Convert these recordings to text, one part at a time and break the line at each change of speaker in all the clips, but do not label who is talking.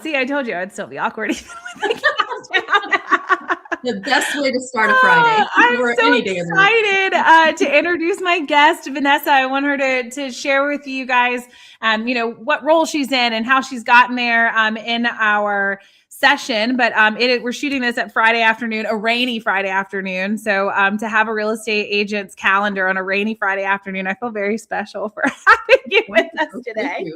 See, I told you I'd still be awkward even with the camera.
The best way to start a Friday.
I'm so excited to introduce my guest, Vanessa. I want her to share with you guys, what role she's in and how she's gotten there in our session. But we're shooting this at Friday afternoon, a rainy Friday afternoon. So to have a real estate agent's calendar on a rainy Friday afternoon, I feel very special for having you with us today.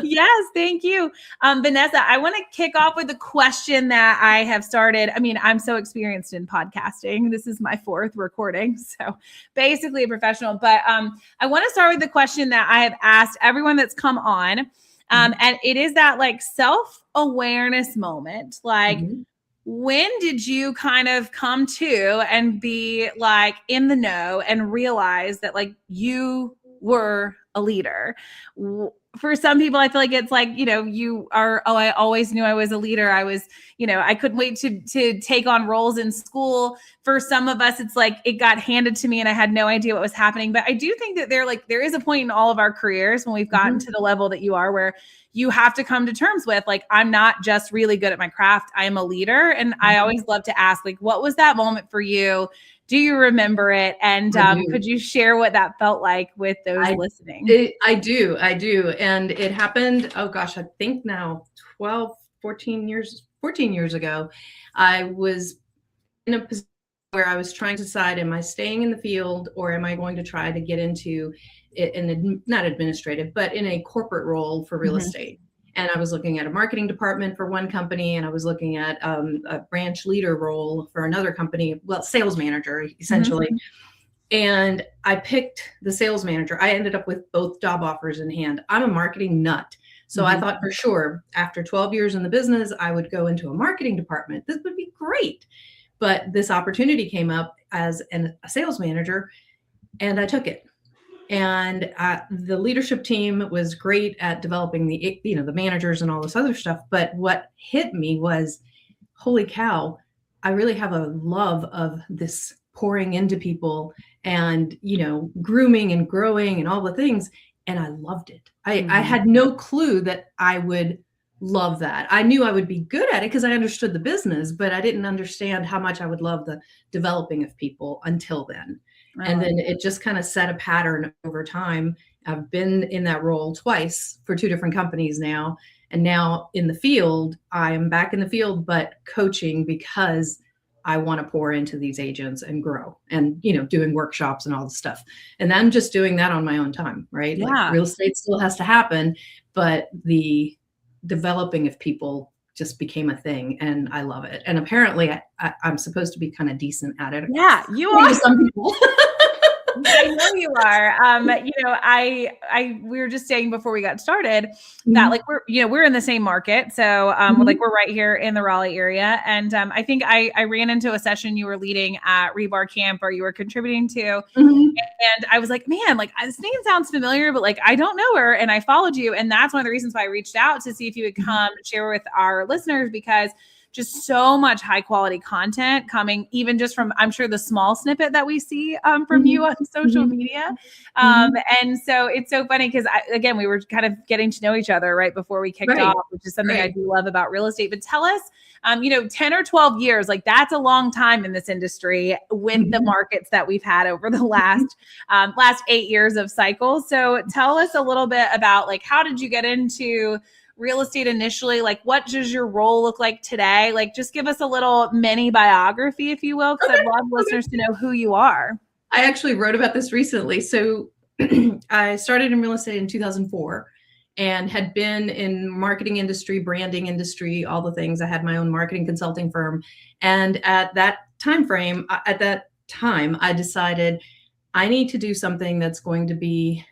Yes, thank you. Vanessa, I want to kick off with a question that I have started. I mean, I'm so experienced in podcasting. This is my 4th recording, so basically a professional. But I want to start with the question that I have asked everyone that's come on. And it is that like self-awareness moment. Like, when did you kind of come to and be like in the know and realize that like you were a leader? For some people, I feel like it's like, you are, I always knew I was a leader. I was, I couldn't wait to take on roles in school. For some of us, it's like it got handed to me and I had no idea what was happening. But I do think that there is a point in all of our careers when we've gotten to the level that you are, where you have to come to terms with, like, I'm not just really good at my craft, I am a leader. And I always love to ask, like, what was that moment for you? Do you remember it? And could you share what that felt like with those listening?
I do. And it happened, oh gosh, I think now 14 years ago. I was in a position where I was trying to decide, am I staying in the field or am I going to try to get into not administrative, but in a corporate role for real estate? And I was looking at a marketing department for one company, and I was looking at a branch leader role for another company, well, sales manager, essentially. And I picked the sales manager. I ended up with both job offers in hand. I'm a marketing nut. So I thought for sure, after 12 years in the business, I would go into a marketing department. This would be great. But this opportunity came up as a sales manager, and I took it. And the leadership team was great at developing the managers and all this other stuff. But what hit me was, holy cow, I really have a love of this pouring into people and, grooming and growing and all the things. And I loved it. I had no clue that I would love that. I knew I would be good at it because I understood the business, but I didn't understand how much I would love the developing of people until then. And then it just kind of set a pattern over time. I've been in that role twice for 2 different companies now. And now in the field, I'm back in the field, but coaching because I want to pour into these agents and grow and, doing workshops and all this stuff. And I'm just doing that on my own time, right?
Yeah.
Like real estate still has to happen, but the developing of people just became a thing, and I love it. And apparently I'm supposed to be kind of decent at it.
Yeah, you are.
Some people.
I know you are. We were just saying before we got started that like we're in the same market. So like we're right here in the Raleigh area. And I think I ran into a session you were leading at Rebar Camp, or you were contributing to. And I was like, man, like this name sounds familiar, but like I don't know her. And I followed you. And that's one of the reasons why I reached out to see if you would come share with our listeners, because just so much high quality content coming, even just from, I'm sure, the small snippet that we see from you on social media. And so it's so funny because again, we were kind of getting to know each other right before we kicked off, which is something I do love about real estate. But tell us, 10 or 12 years, like that's a long time in this industry with the markets that we've had over the last 8 years of cycles. So tell us a little bit about like, how did you get into real estate initially? Like, what does your role look like today? Like, just give us a little mini biography, if you will, because I'd love listeners to know who you are.
I actually wrote about this recently. So I started in real estate in 2004 and had been in marketing industry, branding industry, all the things. I had my own marketing consulting firm. And at that time, I decided I need to do something that's going to be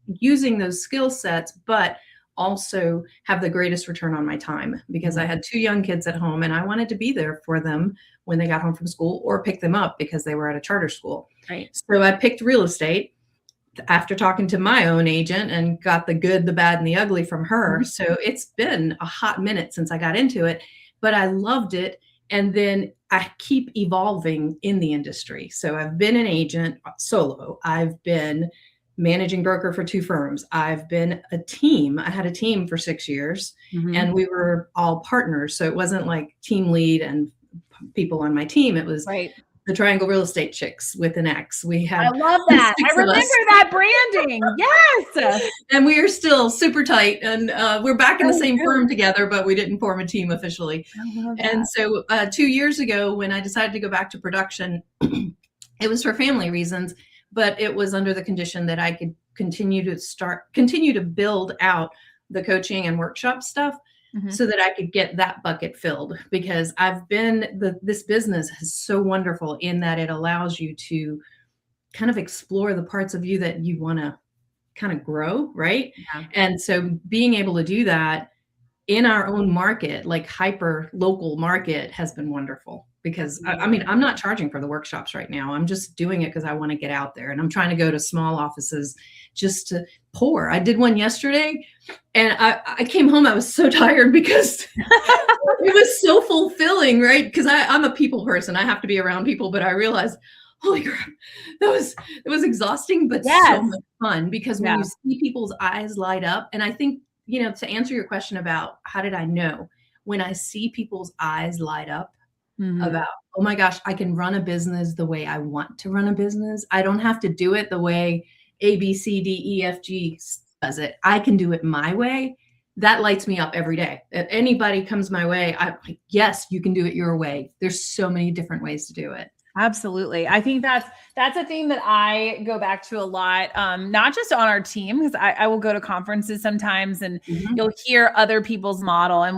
using those skill sets, but also have the greatest return on my time, because I had 2 young kids at home and I wanted to be there for them when they got home from school or pick them up because they were at a charter school.
Right.
So I picked real estate after talking to my own agent and got the good, the bad, and the ugly from her. So it's been a hot minute since I got into it, but I loved it. And then I keep evolving in the industry. So I've been an agent solo. I've been managing broker for 2 firms. I've been a team. I had a team for 6 years, and we were all partners. So it wasn't like team lead and people on my team. It was
Right.
the Triangle Real Estate Chicks with an X. We had
I love that.
6
I remember
of us.
that branding. Yes.
And we are still super tight, and we're back in the same
good.
firm together, but we didn't form a team officially.
I love that.
And so 2 years ago, when I decided to go back to production, it was for family reasons, but it was under the condition that I could continue to build out the coaching and workshop stuff so that I could get that bucket filled, because this business is so wonderful in that it allows you to kind of explore the parts of you that you want to kind of grow, right?
Yeah.
And so being able to do that in our own market, like hyper local market, has been wonderful, because I mean, I'm not charging for the workshops right now. I'm just doing it because I want to get out there, and I'm trying to go to small offices just to pour. I did one yesterday, and I came home. I was so tired because it was so fulfilling, right? Because I'm a people person. I have to be around people, but I realized, holy crap, it was exhausting, but so much fun, because when you see people's eyes light up, and I think, to answer your question about how did I know, when I see people's eyes light up about, oh my gosh, I can run a business the way I want to run a business. I don't have to do it the way A, B, C, D, E, F, G does it. I can do it my way. That lights me up every day. If anybody comes my way, I'm like, yes, you can do it your way. There's so many different ways to do it.
Absolutely. I think that's a thing that I go back to a lot, not just on our team, because I will go to conferences sometimes, and you'll hear other people's model. And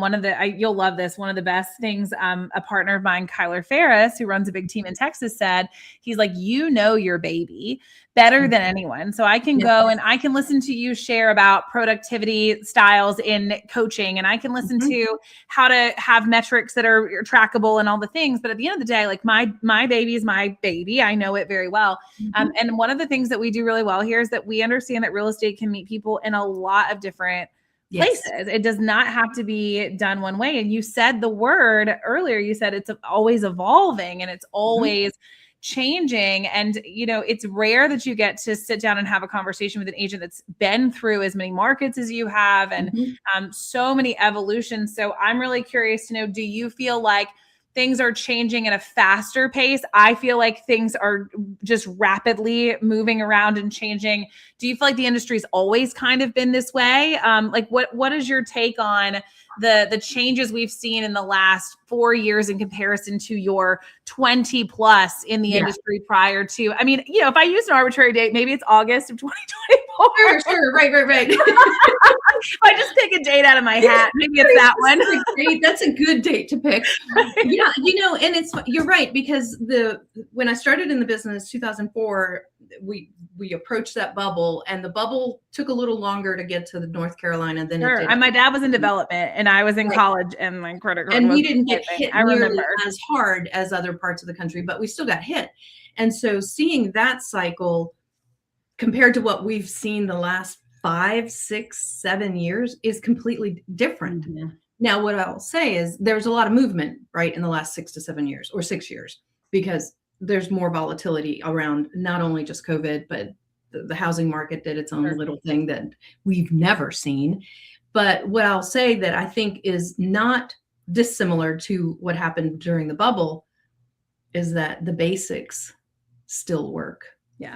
you'll love this. One of the best things, a partner of mine, Kyler Ferris, who runs a big team in Texas, said, he's like, your baby better than anyone. So I can go and I can listen to you share about productivity styles in coaching, and I can listen to how to have metrics that are trackable and all the things. But at the end of the day, like my baby is my baby. I know it very well. And one of the things that we do really well here is that we understand that real estate can meet people in a lot of different places. It does not have to be done one way. And you said the word earlier, you said it's always evolving, and it's always changing. And, it's rare that you get to sit down and have a conversation with an agent that's been through as many markets as you have, and so many evolutions. So I'm really curious to know, do you feel like things are changing at a faster pace? I feel like things are just rapidly moving around and changing. Do you feel like the industry's always kind of been this way? Like what is your take on the changes we've seen in the last 4 years in comparison to your 20 plus in the industry prior to? I mean, if I use an arbitrary date, maybe it's August of 2024.
Sure. Right.
If I just pick a date out of my hat, maybe it's that one.
That's a good date to pick. Yeah, and you're right, because when I started in the business, 2004, we approached that bubble, and the bubble took a little longer to get to the North Carolina than it did.
And my dad was in development, and I was in college, and my credit card.
And we didn't get hit nearly
remember
as hard as other parts of the country, but we still got hit. And so seeing that cycle compared to what we've seen the last 5, 6, 7 years is completely different. Now, what I'll say is there's a lot of movement, right, in the last 6 to 7 years, or 6 years, because there's more volatility around not only just COVID, but the housing market did its own little thing that we've never seen. But what I'll say that I think is not dissimilar to what happened during the bubble is that the basics still work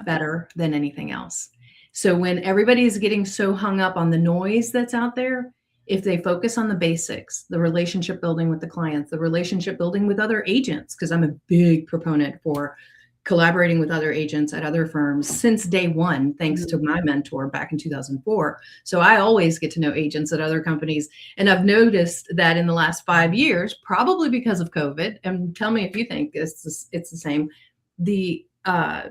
better than anything else. So when everybody's getting so hung up on the noise that's out there, if they focus on the basics, the relationship building with the clients, the relationship building with other agents, because I'm a big proponent for collaborating with other agents at other firms since day one, thanks to my mentor back in 2004. So I always get to know agents at other companies. And I've noticed that in the last 5 years, probably because of COVID, and tell me if you think it's the same, the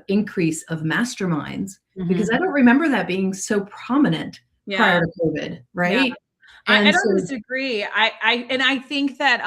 increase of masterminds, because I don't remember that being so prominent prior to COVID, right?
I don't disagree. I think that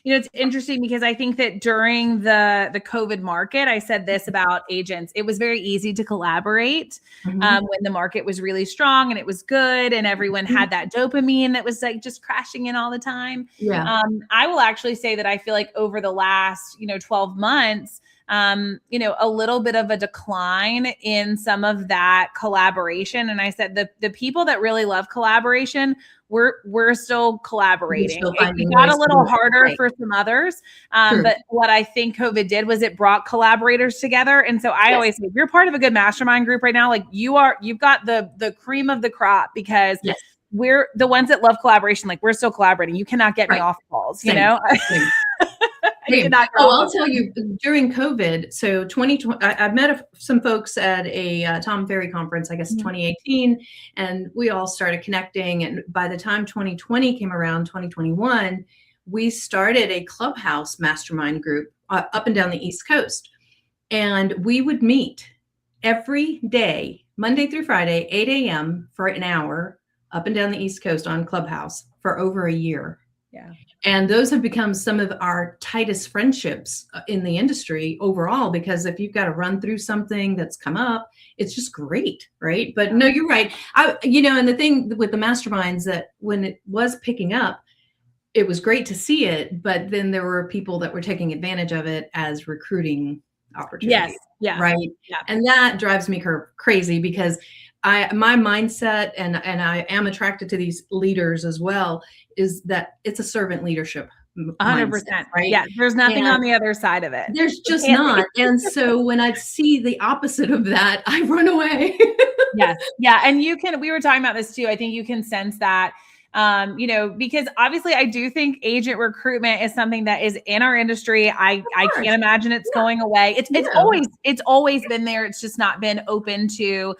it's interesting because I think that during the COVID market, I said this about agents. It was very easy to collaborate when the market was really strong and it was good and everyone had that dopamine that was like just crashing in all the time.
Yeah.
I will actually say that I feel like over the last 12 months, a little bit of a decline in some of that collaboration. And I said the people that really love collaboration, we're still collaborating. It got a little harder for some others. But what I think COVID did was it brought collaborators together. And so I always say, if you're part of a good mastermind group right now, like you've got the cream of the crop, because we're the ones that love collaboration. Like we're still collaborating. You cannot get me off calls,
Same. I'll tell you, during COVID, so 2020, I met some folks at a Tom Ferry conference, I guess 2018, and we all started connecting. And by the time 2020 came around, 2021, we started a Clubhouse mastermind group up and down the East Coast. And we would meet every day, Monday through Friday, 8 a.m. for an hour up and down the East Coast on Clubhouse for over a year.
Yeah.
And those have become some of our tightest friendships in the industry overall, because if you've got to run through something that's come up, it's just great, right? But no, you're right. And the thing with the masterminds, that when it was picking up, it was great to see it, but then there were people that were taking advantage of it as recruiting opportunities.
Yes. Yeah.
Right.
Yeah.
And that drives me crazy, because my mindset, and I am attracted to these leaders as well, is that it's a servant leadership.
100%. Right. Yeah. There's nothing on the other side of it.
There's just not. And so when I see the opposite of that, I run away.
Yes. Yeah. And we were talking about this too. I think you can sense that, because obviously I do think agent recruitment is something that is in our industry. I can't imagine it's going away. It's always been there. It's just not been open to,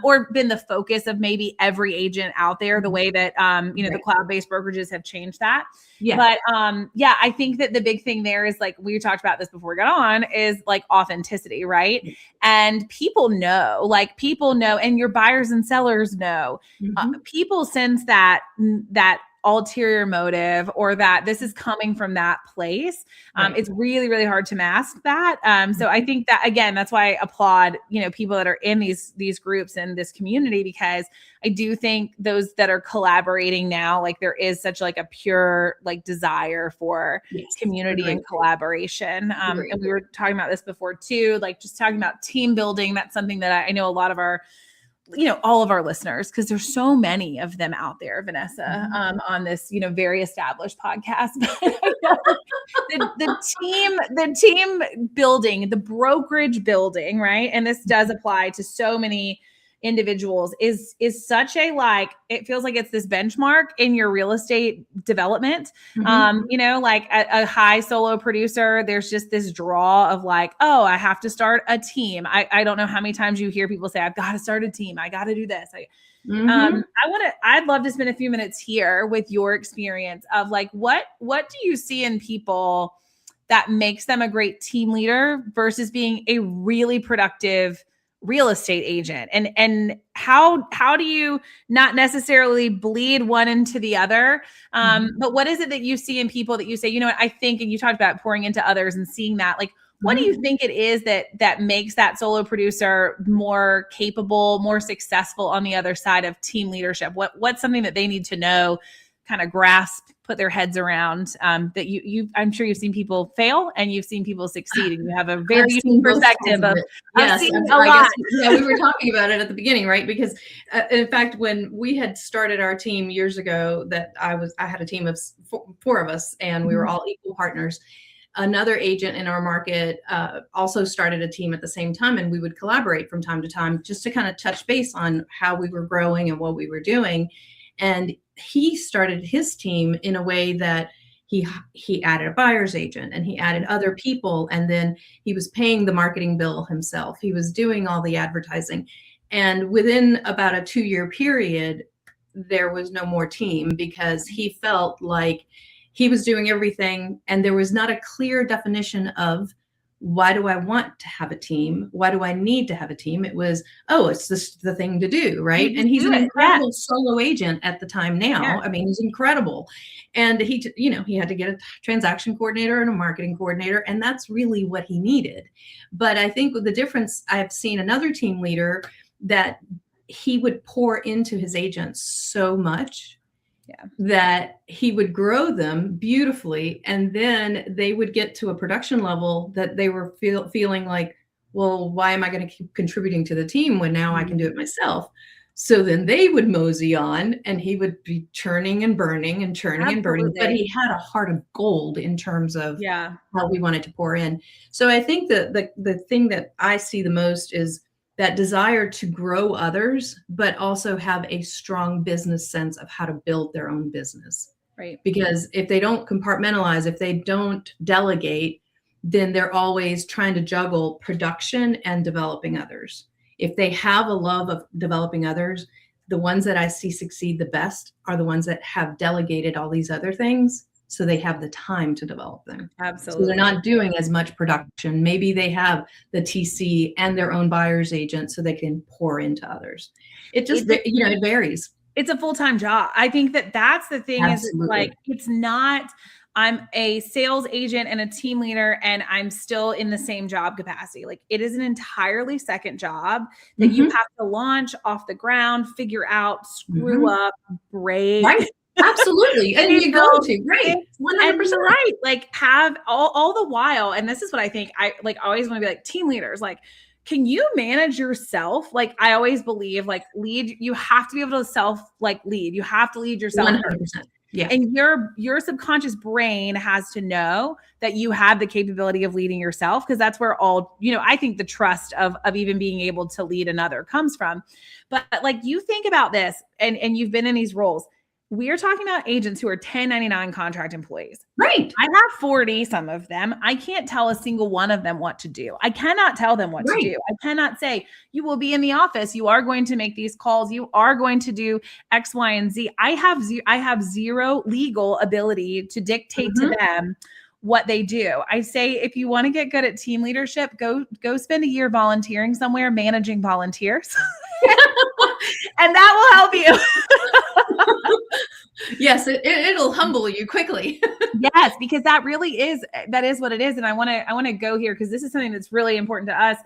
or been the focus of maybe every agent out there, the way that, the cloud-based brokerages have changed that. Yeah. But, I think that the big thing there is, like, we talked about this before we got on, is like authenticity, right? And people know, and your buyers and sellers know, people sense that ulterior motive, or that this is coming from that place. It's really, really hard to mask that. So I think that, again, that's why I applaud, people that are in these groups and this community, because I do think those that are collaborating now, like, there is such like a pure desire for community and collaboration. And we were talking about this before too, like just talking about team building. That's something that I know a lot of our, all of our listeners, because there's so many of them out there, Vanessa, on this, very established podcast. the team building, the brokerage building, right? And this does apply to so many individuals, is such a, it feels like it's this benchmark in your real estate development. Like a high solo producer, there's just this draw of oh, I have to start a team. I don't know how many times you hear people say, I've got to start a team. I got to do this. I'd love to spend a few minutes here with your experience of what do you see in people that makes them a great team leader versus being a really productive real estate agent, and how do you not necessarily bleed one into the other, but what is it that you see in people that you say, what I think, and you talked about pouring into others and seeing that, what do you think it is that makes that solo producer more capable, more successful on the other side of team leadership? What's something that they need to know, kind of grasp, put their heads around, that I'm sure you've seen people fail and you've seen people succeed, and you have a very unique perspective of seeing a lot.
We were talking about it at the beginning, right? Because in fact, when we had started our team years ago, I had a team of four of us, and we were all equal partners. Another agent in our market also started a team at the same time, and we would collaborate from time to time just to kind of touch base on how we were growing and what we were doing. And he started his team in a way that he added a buyer's agent, and he added other people, and then he was paying the marketing bill himself. He was doing all the advertising. And within about a 2-year period, there was no more team, because he felt like he was doing everything, and there was not a clear definition of why do I want to have a team? Why do I need to have a team? It was, oh, it's the thing to do, right? And he's an incredible solo agent at the time now.
Yeah.
I mean, he's incredible. And he had to get a transaction coordinator and a marketing coordinator, and that's really what he needed. But I think with the difference, I've seen another team leader that he would pour into his agents so much that he would grow them beautifully. And then they would get to a production level that they were feeling like, well, why am I going to keep contributing to the team when now I can do it myself? So then they would mosey on, and he would be churning and burning and churning and burning. But he had a heart of gold in terms of how we wanted to pour in. So I think that the thing that I see the most is that desire to grow others, but also have a strong business sense of how to build their own business.
Right.
Because if they don't compartmentalize, if they don't delegate, then they're always trying to juggle production and developing others. If they have a love of developing others, the ones that I see succeed the best are the ones that have delegated all these other things, so they have the time to develop them.
Absolutely.
So they're not doing as much production. Maybe they have the TC and their own buyer's agent, so they can pour into others. It just, it varies.
It's a full-time job. I think that's the thing.
Absolutely.
Is like, it's not, I'm a sales agent and a team leader, and I'm still in the same job capacity. Like, it is an entirely second job that you have to launch off the ground, figure out, screw up, break.
Right. Absolutely. And you go to, right. 100%.
Right. Like, have all the while. And this is what I think I always want to be like, team leaders, like, can you manage yourself? Like, I always believe, like, you have to be able to lead. You have to lead yourself.
100%. Yeah.
And your subconscious brain has to know that you have the capability of leading yourself, because that's where all, I think the trust of even being able to lead another comes from. But like, you think about this, and you've been in these roles. We are talking about agents who are 1099 contract employees.
Right.
I have 40, some of them. I can't tell a single one of them what to do. I cannot tell them what to do. I cannot say, you will be in the office. You are going to make these calls. You are going to do X, Y, and Z. I have zero legal ability to dictate to them what they do. I say, if you want to get good at team leadership, go spend a year volunteering somewhere, managing volunteers. And that will help you.
Yes, it'll humble you quickly.
Yes, because that is what it is. And I want to go here, because this is something that's really important to us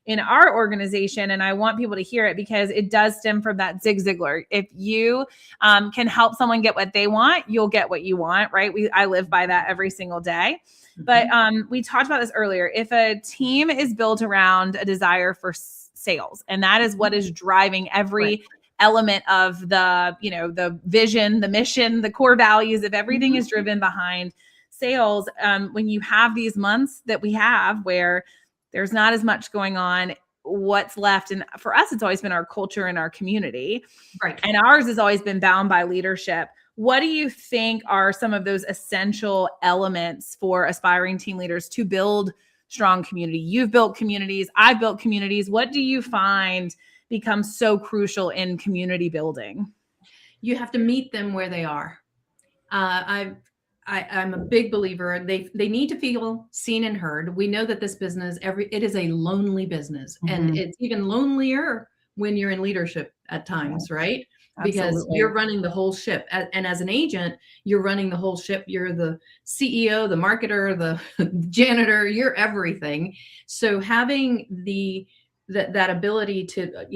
in our organization. And I want people to hear it, because it does stem from that Zig Ziglar. If you can help someone get what they want, you'll get what you want, right? I live by that every single day. But we talked about this earlier. If a team is built around a desire for sales, and that is what is driving every element of the vision, the mission, the core values, if everything is driven behind sales, when you have these months that we have where there's not as much going on, what's left? And for us, it's always been our culture and our community.
Right.
And ours has always been bound by leadership. What do you think are some of those essential elements for aspiring team leaders to build strong community? You've built communities. I've built communities. What do you find becomes so crucial in community building?
You have to meet them where they are. I'm a big believer. They need to feel seen and heard. We know that this business, it is a lonely business, and it's even lonelier when you're in leadership at times, right? Because you're running the whole ship. And as an agent, you're running the whole ship. You're the CEO, the marketer, the janitor, you're everything. So having that ability to,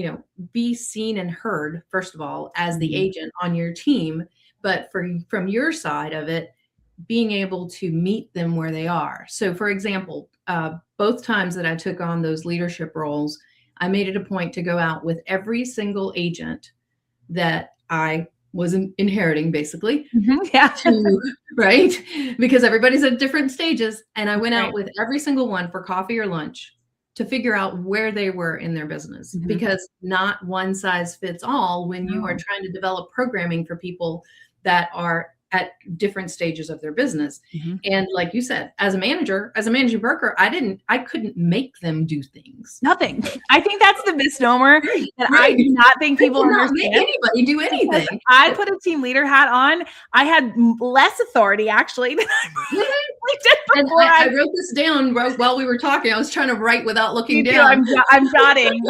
be seen and heard, first of all, as the agent on your team, but from your side of it, being able to meet them where they are. So for example, both times that I took on those leadership roles, I made it a point to go out with every single agent that I was inheriting, basically, right? Because everybody's at different stages. And I went out with every single one for coffee or lunch to figure out where they were in their business, because not one size fits all when you are trying to develop programming for people that are at different stages of their business. And like you said, as a managing broker, I couldn't make them do things.
Nothing. I think that's the misnomer that I do not think people understand.
Make anybody do anything.
I put a team leader hat on. I had less authority actually than I
And I wrote this down while we were talking. I was trying to write without looking down.
I'm jotting.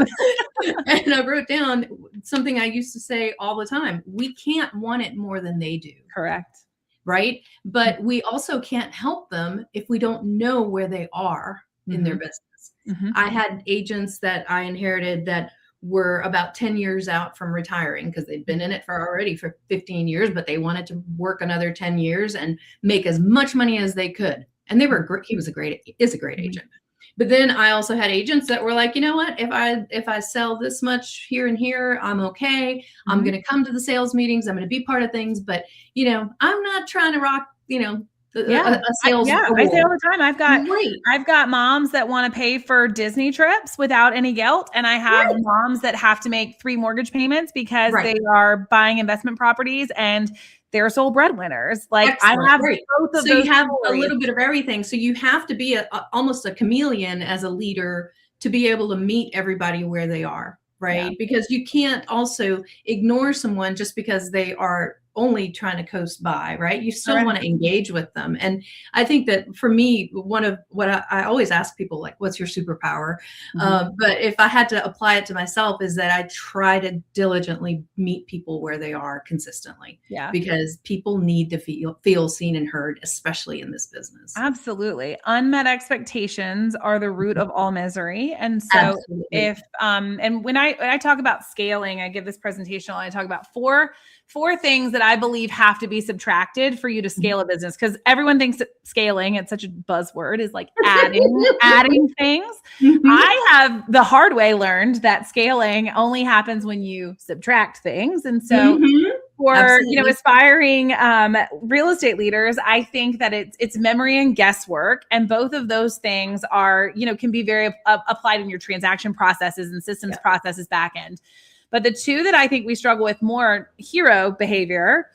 And I wrote down something I used to say all the time. We can't want it more than they do.
Correct.
Right. But we also can't help them if we don't know where they are in their business. I had agents that I inherited that were about 10 years out from retiring because they'd been in it for 15 years, but they wanted to work another 10 years and make as much money as they could. And he is a great agent. But then I also had agents that were like, you know what, if I sell this much here and here, I'm okay. I'm going to come to the sales meetings. I'm going to be part of things, but I'm not trying to rock, a sales.
I say all the time, I've got moms that want to pay for Disney trips without any guilt. And I have moms that have to make 3 mortgage payments because they are buying investment properties and they're sole breadwinners. Like excellent. I have both of those. So
you have a little bit of everything. So you have to be almost a chameleon as a leader to be able to meet everybody where they are. Right. Yeah. Because you can't also ignore someone just because they are only trying to coast by, right? You still want to engage with them. And I think that for me, one of what I always ask people, like, what's your superpower? But if I had to apply it to myself, is that I try to diligently meet people where they are consistently. Yeah. Because people need to feel seen and heard, especially in this business.
Absolutely. Unmet expectations are the root of all misery. And so and when I talk about scaling, I give this presentation, I talk about four things that I believe have to be subtracted for you to scale a business. Because everyone thinks that scaling, it's such a buzzword, is like adding things. I have the hard way learned that scaling only happens when you subtract things. And so for aspiring real estate leaders, I think that it's memory and guesswork. And both of those things are, can be very applied in your transaction processes and systems processes back end. But the two that I think we struggle with more, hero behavior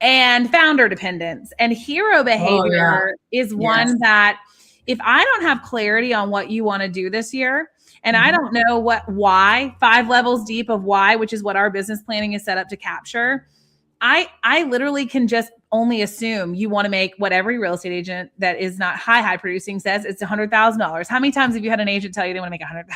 and founder dependence. And hero behavior is one that if I don't have clarity on what you want to do this year, and I don't know why, 5 levels deep of why, which is what our business planning is set up to capture, I literally can just only assume you want to make what every real estate agent that is not high producing says it's $100,000. How many times have you had an agent tell you they want to make $100,000?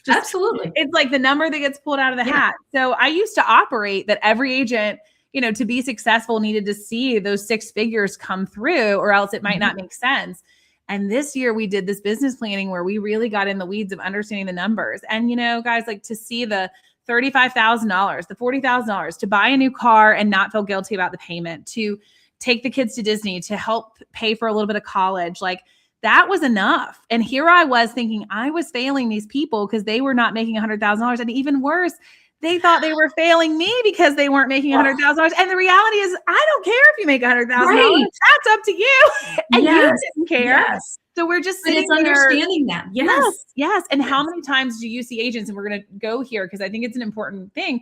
Absolutely.
It's like the number that gets pulled out of the hat. So I used to operate that every agent, to be successful needed to see those 6 figures come through or else it might not make sense. And this year we did this business planning where we really got in the weeds of understanding the numbers. And, guys, like to see the $35,000, the $40,000 to buy a new car and not feel guilty about the payment, to take the kids to Disney, to help pay for a little bit of college, like that was enough. And here I was thinking I was failing these people because they were not making $100,000. And even worse, they thought they were failing me because they weren't making $100,000. And the reality is, I don't care if you make $100,000. That's up to you. And you didn't care. Yes. So we're just sitting
there. Understanding that.
Yes. And how many times do you see agents, and we're going to go here because I think it's an important thing,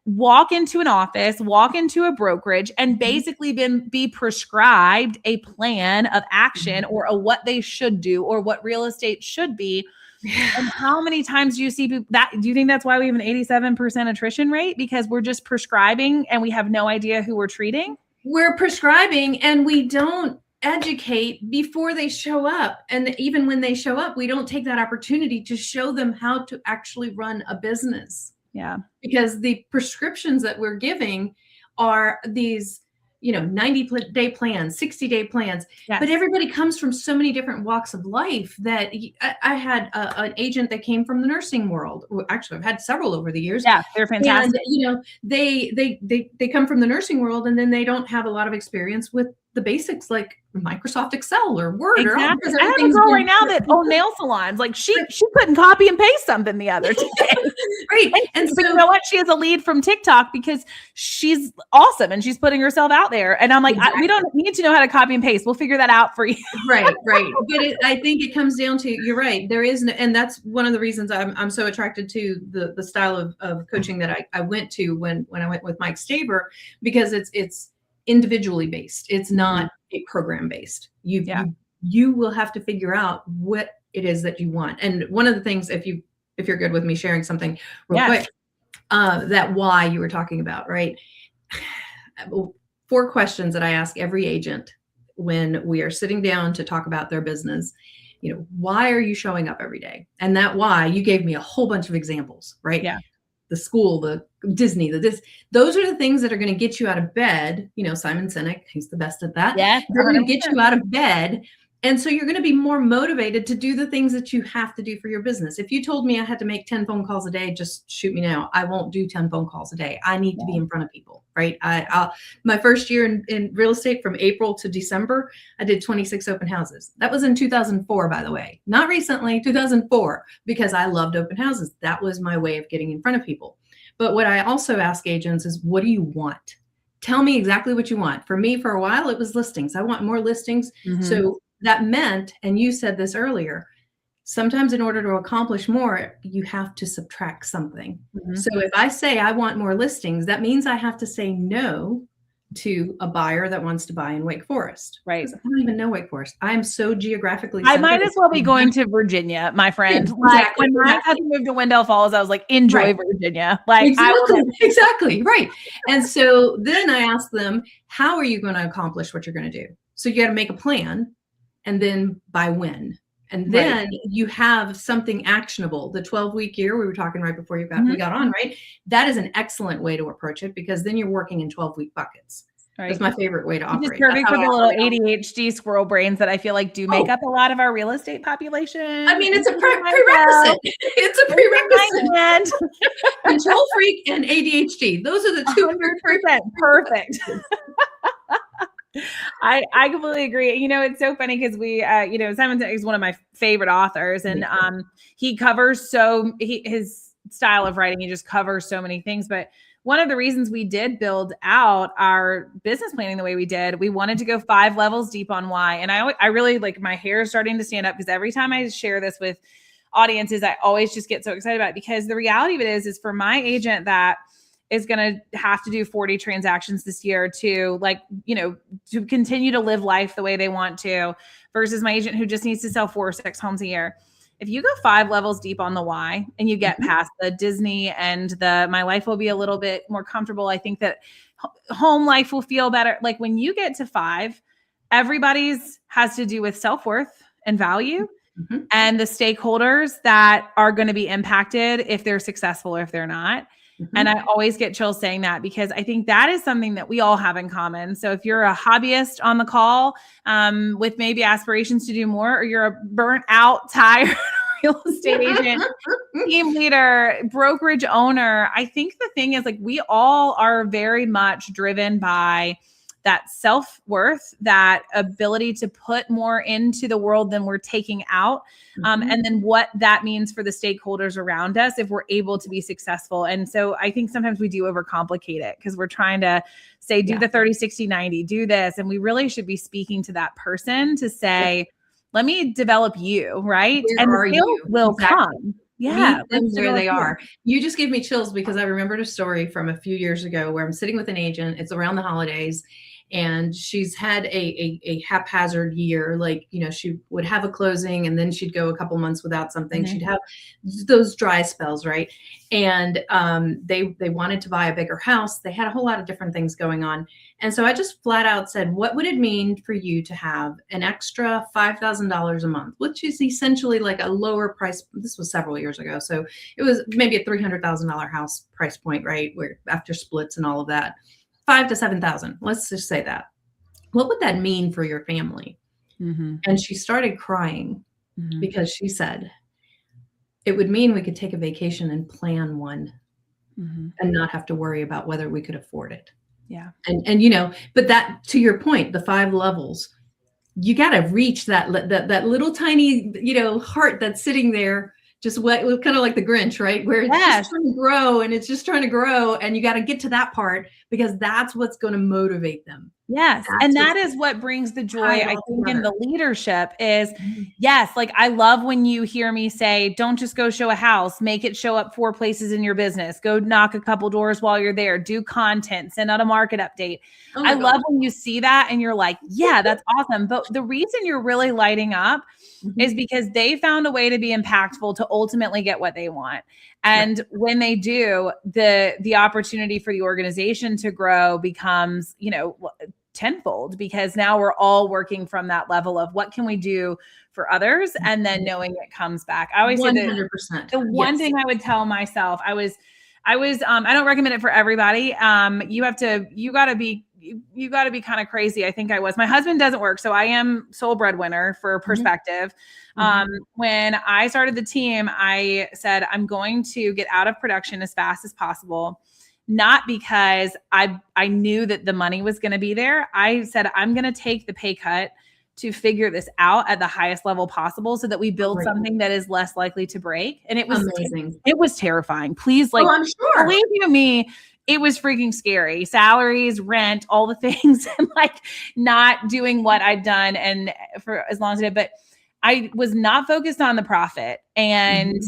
walk into an office, walk into a brokerage, and basically be prescribed a plan of action or a what they should do or what real estate should be. And how many times do you see people that? Do you think that's why we have an 87% attrition rate? Because we're just prescribing and we have no idea who we're treating?
We're prescribing and we don't educate before they show up. And even when they show up, we don't take that opportunity to show them how to actually run a business.
Yeah.
Because the prescriptions that we're giving are these, 90-day plans, 60-day plans. Yes. But everybody comes from so many different walks of life that I had an agent that came from the nursing world. Actually, I've had several over the years.
Yeah, they're fantastic.
And, they come from the nursing world and then they don't have a lot of experience with the basics like Microsoft Excel or Word.
Exactly. I have a girl right now that owns nail salons. Like she couldn't copy and paste something the other day.
Right. And so
you know what? She has a lead from TikTok because she's awesome and she's putting herself out there. And I'm like, we don't need to know how to copy and paste. We'll figure that out for you.
Right. But I think it comes down to, you're right. There is, and that's one of the reasons I'm so attracted to the style of coaching that I went to when I went with Mike Staber, because it's individually based. It's not a program based. You will have to figure out what it is that you want. And one of the things, if you're good with me sharing something real quick, that why you were talking about, right? 4 questions that I ask every agent when we are sitting down to talk about their business, why are you showing up every day? And that why, you gave me a whole bunch of examples, right?
Yeah.
The school, the Disney, those are the things that are going to get you out of bed. Simon Sinek, he's the best at that.
Yes,
they're going to get you out of bed. And so you're going to be more motivated to do the things that you have to do for your business. If you told me I had to make 10 phone calls a day, just shoot me now. I won't do 10 phone calls a day. I need to be in front of people, right? My first year in real estate, from April to December, I did 26 open houses. That was in 2004, by the way, not recently, 2004, because I loved open houses. That was my way of getting in front of people. But what I also ask agents is, what do you want? Tell me exactly what you want. For me, for a while, it was listings. I want more listings.
Mm-hmm.
So that meant, and you said this earlier, sometimes in order to accomplish more, you have to subtract something. Mm-hmm. So if I say I want more listings, that means I have to say no to a buyer that wants to buy in Wake Forest.
Right.
I don't even know Wake Forest. I am so geographically
I might as well be going to Virginia, my friend.
Exactly.
Like when my cousin moved to Wendell Falls, I was like, enjoy Virginia. Like
exactly. Right. And so then I asked them, how are you going to accomplish what you're going to do? So you got to make a plan, and then by when. And then you have something actionable. The 12-week year we were talking right before we got on, right? That is an excellent way to approach it, because then you're working in 12-week buckets. Right. That's my favorite way to operate.
It's perfect for the little ADHD squirrel brains that I feel like do make up a lot of our real estate population.
I mean, it's a prerequisite. It's a prerequisite. Control freak and ADHD. Those are the two.
100% perfect. I completely agree. It's so funny because we, Simon is one of my favorite authors, and he covers his style of writing, he just covers so many things. But one of the reasons we did build out our business planning the way we did, we wanted to go 5 levels deep on why. And I really, like, my hair is starting to stand up, because every time I share this with audiences, I always just get so excited about it, because the reality of it is for my agent that is going to have to do 40 transactions this year to to continue to live life the way they want to, versus my agent who just needs to sell 4 or 6 homes a year. If you go 5 levels deep on the why, and you get past the Disney and my life will be a little bit more comfortable, I think that home life will feel better. Like when you get to 5, everybody's has to do with self-worth and value, and the stakeholders that are going to be impacted if they're successful or if they're not. And I always get chills saying that, because I think that is something that we all have in common. So if you're a hobbyist on the call with maybe aspirations to do more, or you're a burnt out, tired real estate agent, team leader, brokerage owner, I think the thing is, like, we all are very much driven by that self-worth, that ability to put more into the world than we're taking out. And then what that means for the stakeholders around us if we're able to be successful. And so I think sometimes we do overcomplicate it, because we're trying to say, do the 30, 60, 90, do this. And we really should be speaking to that person to say, let me develop you, right?
Where
and
are
the
you?
will come. Yeah.
Meet them where they are. You just gave me chills, because I remembered a story from a few years ago where I'm sitting with an agent. It's around the holidays, and she's had a haphazard year. Like, she would have a closing and then she'd go a couple months without something. She'd have those dry spells, right? And they wanted to buy a bigger house. They had a whole lot of different things going on. And so I just flat out said, what would it mean for you to have an extra $5,000 a month, which is essentially like a lower price. This was several years ago. So it was maybe a $300,000 house price point, right? Where after splits and all of that, 5,000 to 7,000. Let's just say that. What would that mean for your family? And she started crying because she said, it would mean we could take a vacation and plan one and not have to worry about whether we could afford it.
Yeah.
And but that, to your point, the 5 levels, you got to reach that little tiny, heart that's sitting there, just kind of like the Grinch, right? Where it's just trying to grow, and it's just trying to grow. And you got to get to that part, because that's what's going to motivate them.
Yes. And that is what brings the joy, I think, in the leadership is, yes, like, I love when you hear me say, don't just go show a house, make it show up 4 places in your business, go knock a couple doors while you're there, do content, send out a market update. I love when you see that and you're like, yeah, that's awesome. But the reason you're really lighting up is because they found a way to be impactful to ultimately get what they want. And when they do, the opportunity for the organization to grow becomes, tenfold, because now we're all working from that level of what can we do for others, and then knowing it comes back. I always say that
100%.
the one thing I would tell myself, I don't recommend it for everybody. You gotta be kind of crazy. I think I was. My husband doesn't work, so I am sole breadwinner for perspective. When I started the team, I said, I'm going to get out of production as fast as possible. Not because I knew that the money was going to be there. I said, I'm going to take the pay cut to figure this out at the highest level possible so that we build something that is less likely to break. And it was amazing. It was terrifying. Please, like,
I'm sure.
Believe you me, it was freaking scary. Salaries, rent, all the things, and like not doing what I'd done and for as long as I did. But I was not focused on the profit. And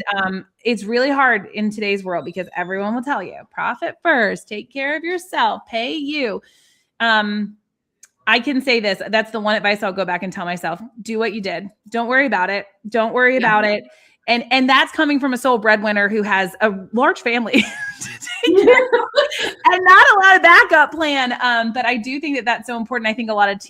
it's really hard in today's world because everyone will tell you, profit first, take care of yourself, pay you. I can say this. That's the one advice I'll go back and tell myself. Do what you did. Don't worry about it. Don't worry about it. And that's coming from a sole breadwinner who has a large family and not a lot of backup plan. But I do think that that's so important. I think a lot of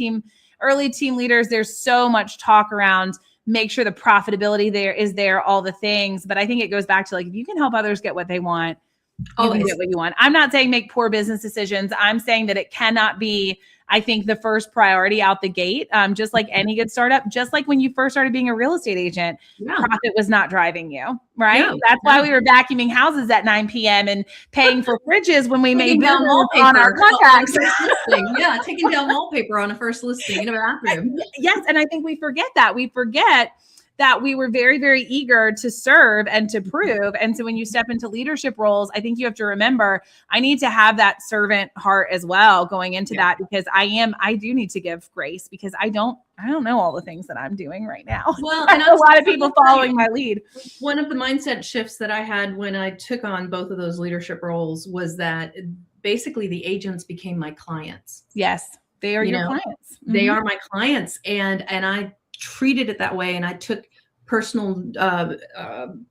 early team leaders, there's so much talk around make sure the profitability there is there, all the things. But I think it goes back to like, if you can help others get what they want, you can get what you want. I'm not saying make poor business decisions. I'm saying that it cannot be, I think, the first priority out the gate. Just like any good startup, just like when you first started being a real estate agent, profit was not driving you, right? That's why we were vacuuming houses at 9 p.m. and paying for fridges when we made down wallpaper on our contracts.
Taking down wallpaper on a first listing in a bathroom.
Yes, and I think we forget that. We forget that we were very, very eager to serve and to prove. And so when you step into leadership roles, I think you have to remember, I need to have that servant heart as well going into that, because I do need to give grace, because I don't know all the things that I'm doing right now.
Well,
and a lot of people following my lead.
One of the mindset shifts that I had when I took on both of those leadership roles was that basically the agents became my clients.
Yes, they are your clients.
They are my clients. And I treated it that way. And I took personal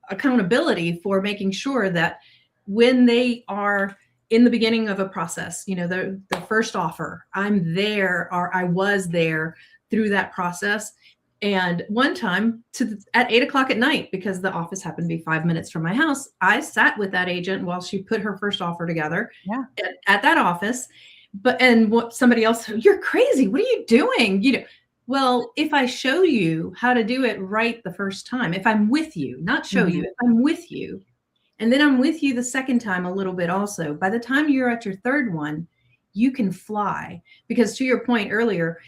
accountability for making sure that when they are in the beginning of a process, the first offer, I'm there, or I was there through that process. And one time at 8:00 at night, because the office happened to be 5 minutes from my house, I sat with that agent while she put her first offer together at that office. And what somebody else, you're crazy. What are you doing? Well, if I show you how to do it right the first time, if I'm with you, not show you, if I'm with you, and then I'm with you the second time a little bit also, by the time you're at your third one, you can fly. Because to your point earlier,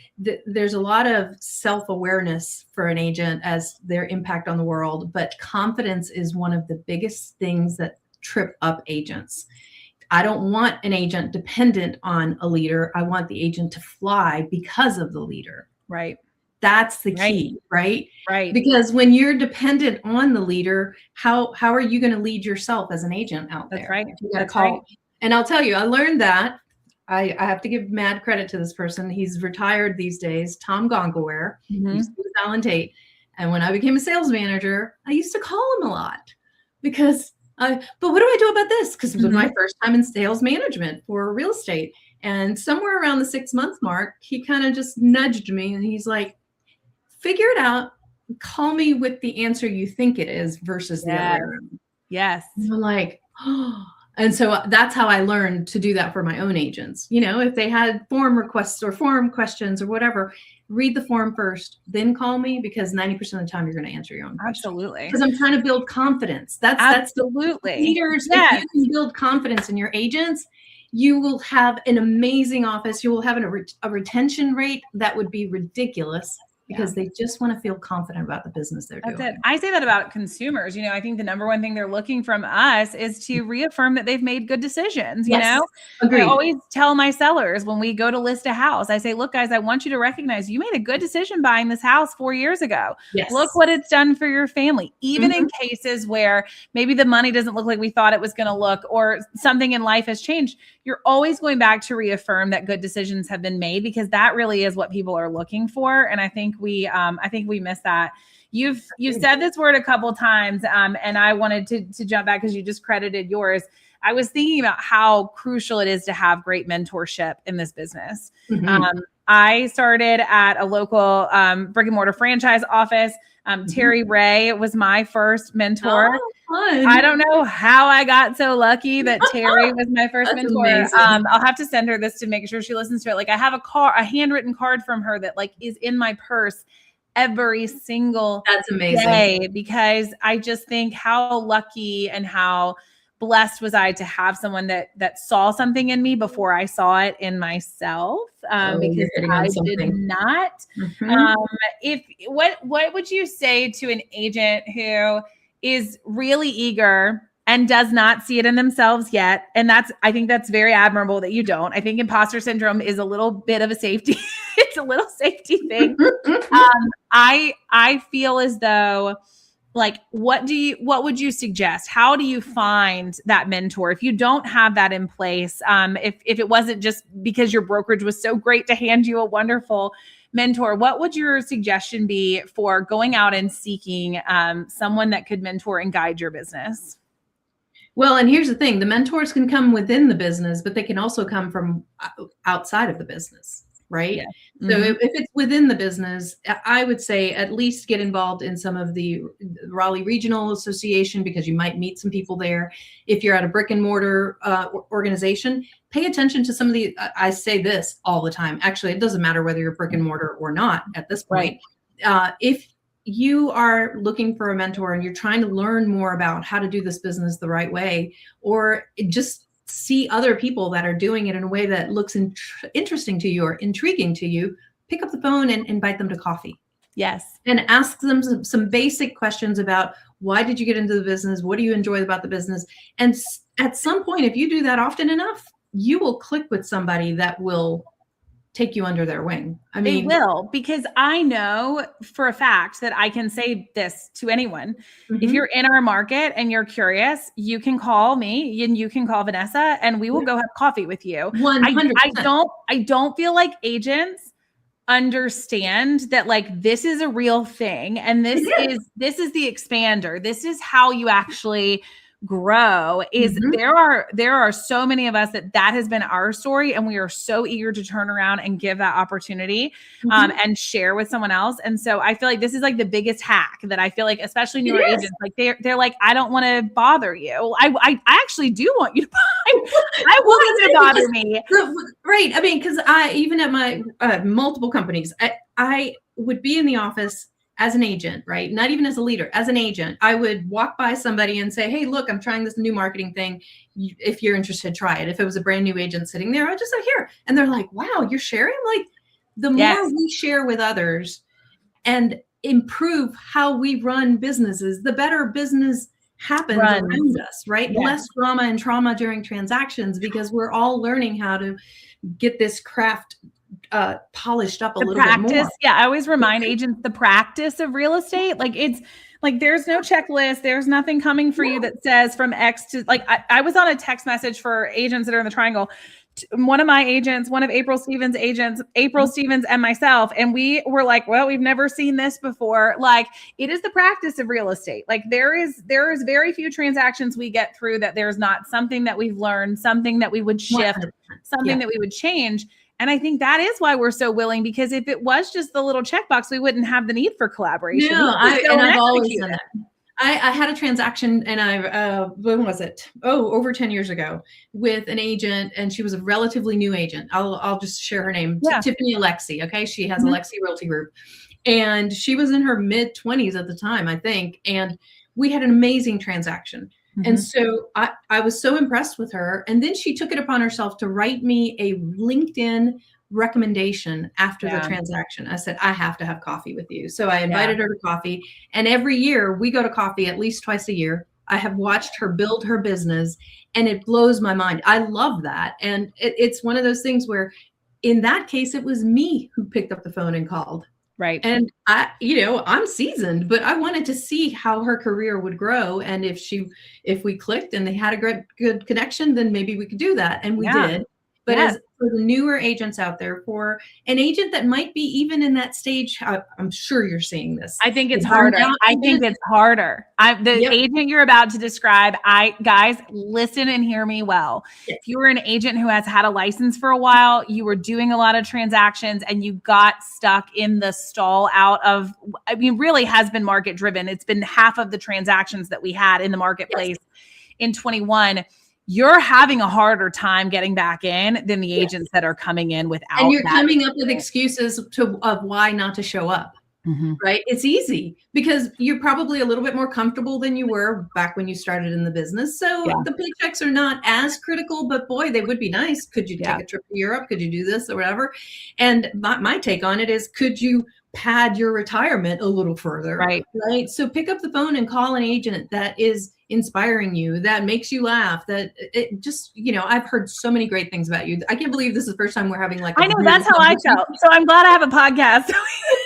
there's a lot of self-awareness for an agent as their impact on the world, but confidence is one of the biggest things that trip up agents. I don't want an agent dependent on a leader. I want the agent to fly because of the leader.
Right.
That's the key, right?
Right.
Because when you're dependent on the leader, how are you going to lead yourself as an agent out there?
That's right.
You got to call. Right. And I'll tell you, I learned that. I have to give mad credit to this person. He's retired these days, Tom Gongaware. He used to be with Alan Tate. And when I became a sales manager, I used to call him a lot because but what do I do about this? Because it was my first time in sales management for real estate. And somewhere around the 6-month mark, he kind of just nudged me and he's like, figure it out. Call me with the answer you think it is versus the other.
Yes.
And I'm like, oh. And so that's how I learned to do that for my own agents. If they had form requests or form questions or whatever, read the form first, then call me, because 90% of the time you're going to answer your own question.
Absolutely.
Because I'm trying to build confidence. That's the leaders. If you can build confidence in your agents, you will have an amazing office. You will have a retention rate that would be ridiculous, because they just want to feel confident about the business they're doing.
That's it. I say that about consumers. I think the number one thing they're looking from us is to reaffirm that they've made good decisions.
Agreed.
I always tell my sellers when we go to list a house, I say, look, guys, I want you to recognize you made a good decision buying this house 4 years ago.
Yes.
Look what it's done for your family. Even in cases where maybe the money doesn't look like we thought it was going to look, or something in life has changed, you're always going back to reaffirm that good decisions have been made, because that really is what people are looking for. And I think we miss that. You've said this word a couple times, and I wanted to jump back because you just credited yours. I was thinking about how crucial it is to have great mentorship in this business.
Mm-hmm.
I started at a local brick and mortar franchise office. Terry Ray was my first mentor.
Oh, fun.
I don't know how I got so lucky that Terry was my first
That's
mentor.
amazing.
I'll have to send her this to make sure she listens to it. Like I have a handwritten card from her that like is in my purse every single
That's amazing.
day, because I just think how lucky and how blessed was I to have someone that saw something in me before I saw it in myself, because I did not. What would you say to an agent who is really eager and does not see it in themselves yet? And I think that's very admirable that you don't. I think imposter syndrome is a little bit of a safety. It's a little safety thing. I feel as though, like, what would you suggest? How do you find that mentor if you don't have that in place? If it wasn't just because your brokerage was so great to hand you a wonderful mentor, what would your suggestion be for going out and seeking someone that could mentor and guide your business?
Well, and here's the thing, the mentors can come within the business, but they can also come from outside of the business, right?
Yeah.
So if it's within the business, I would say at least get involved in some of the Raleigh Regional Association, because you might meet some people there. If you're at a brick and mortar organization, pay attention to some of the, I say this all the time. Actually, it doesn't matter whether you're brick and mortar or not at this point. Right. If you are looking for a mentor and you're trying to learn more about how to do this business the right way, or just see other people that are doing it in a way that looks interesting to you or intriguing to you, pick up the phone and invite them to coffee.
Yes.
And ask them some basic questions about, why did you get into the business? What do you enjoy about the business? And at some point, if you do that often enough, you will click with somebody that will take you under their wing. I mean,
they will, because I know for a fact that I can say this to anyone. If you're in our market and you're curious, you can call me and you can call Vanessa and we will go have coffee with you.
100%.
I don't feel like agents understand that, like, this is a real thing. And this is the expander. This is how you actually grow. There are so many of us that has been our story, and we are so eager to turn around and give that opportunity and share with someone else. And so I feel like this is like the biggest hack that I feel like, especially newer agents, like they're like, I don't want to bother you. I actually do want you to I want you to bother me.
Right. I mean, because even at my multiple companies, I would be in the office as an agent, right? Not even as a leader, as an agent. I would walk by somebody and say, hey, look, I'm trying this new marketing thing. If you're interested, try it. If it was a brand new agent sitting there, I'd just say, here. And they're like, wow, you're sharing? Like, the more we share with others and improve how we run businesses, the better business happens around us, right? Yes. Less drama and trauma during transactions, because we're all learning how to get this craft polished up a little bit more.
Yeah, I always remind agents the practice of real estate. Like, it's like there's no checklist. There's nothing coming for you that says from X to, like, I was on a text message for agents that are in the triangle. One of my agents, one of April Stevens' agents, April Stevens and myself, and we were like, well, we've never seen this before. Like, it is the practice of real estate. Like, there is very few transactions we get through that there's not something that we've learned, something that we would shift, 100%. Something that we would change. And I think that is why we're so willing, because if it was just the little checkbox, we wouldn't have the need for collaboration.
No, I've always done that. I had a transaction, and when was it? Oh, over 10 years ago, with an agent, and she was a relatively new agent. I'll just share her name. Yeah. Tiffany Alexi. Okay. She has Alexi Realty Group, and she was in her mid-20s at the time, I think. And we had an amazing transaction. And so I was so impressed with her. And then she took it upon herself to write me a LinkedIn recommendation after the transaction. I said, I have to have coffee with you. So I invited her to coffee. And every year we go to coffee at least twice a year. I have watched her build her business, and it blows my mind. I love that. And it's one of those things where, in that case, it was me who picked up the phone and called.
Right.
And I'm seasoned, but I wanted to see how her career would grow. And if we clicked and they had a good connection, then maybe we could do that. And we did. But
Yes.
as for the newer agents out there, for an agent that might be even in that stage, I'm sure you're seeing this.
I think it's
The burned
harder.
out
I think
agent.
it's harder. The
Yep.
agent you're about to describe, guys, listen and hear me well.
Yes.
If you were an agent who has had a license for a while, you were doing a lot of transactions and you got stuck in the stall out of, I mean, really has been market driven. It's been half of the transactions that we had in the marketplace in 21. You're having a harder time getting back in than the agents that are coming in without.
And you're
that
coming up with
experience.
excuses of why not to show up.
Mhm.
Right? It's easy because you're probably a little bit more comfortable than you were back when you started in the business. So
Yeah.
the paychecks are not as critical, but boy, they would be nice. Could you take a trip to Europe? Could you do this or whatever? And my take on it is, could you pad your retirement a little further?
Right.
Right. So pick up the phone and call an agent that is inspiring you, that makes you laugh, that it just, I've heard so many great things about you. I can't believe this is the first time we're having like,
I know, that's how I felt. So I'm glad I have a podcast.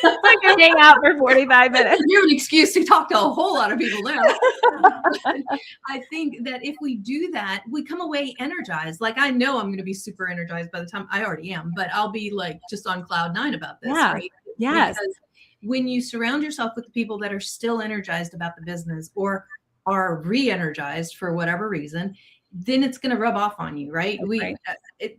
I can hang out for 45 minutes.
You have an excuse to talk to a whole lot of people now. I think that if we do that, we come away energized. Like, I know I'm going to be super energized by the time I already am, but I'll be like just on cloud 9 about this.
Yeah.
Right?
Yes.
Because when you surround yourself with the people that are still energized about the business or are re-energized for whatever reason, then it's going to rub off on you, right? It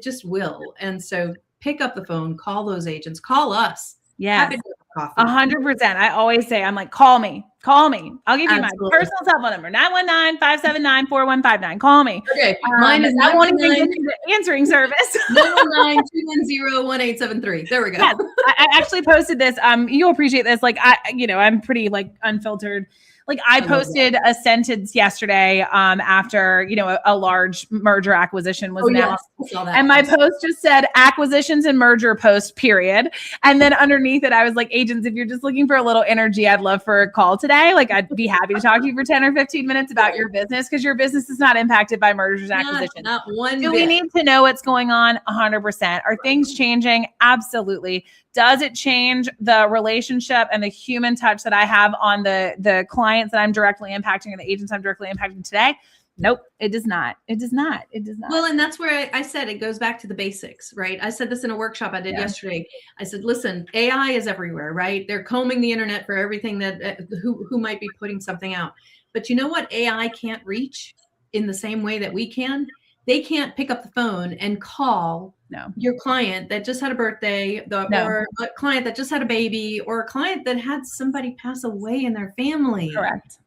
just will. And so pick up the phone, call those agents, call us.
Yes.
Happy to have coffee.
100%. I always say, I'm like, call me. I'll give you
Absolutely.
my personal cell phone number, 919-579-4159. Call me.
Okay. Mine is
I won't even get you the answering service.
919-210-1873. There we go.
Yes. I actually posted this. You'll appreciate this. Like, I'm pretty like unfiltered. Like, I posted a sentence yesterday after, a large merger acquisition was announced.
Yes.
And my post just said acquisitions and merger post, period. And then underneath it, I was like, agents, if you're just looking for a little energy, I'd love for a call today. Like, I'd be happy to talk to you for 10 or 15 minutes about your business, because your business is not impacted by mergers and acquisitions.
Not one
Do
bit.
we need to know what's going on? 100%. Are things changing? Absolutely. Does it change the relationship and the human touch that I have on the clients that I'm directly impacting and the agents I'm directly impacting today? Nope, it does not. It does not. It does not.
Well, and that's where I said it goes back to the basics, right? I said this in a workshop I did yesterday. I said, listen, AI is everywhere, right? They're combing the internet for everything that who might be putting something out. But you know what AI can't reach in the same way that we can? They can't pick up the phone and call your client that just had a birthday, or a client that just had a baby, or a client that had somebody pass away in their family.
Correct.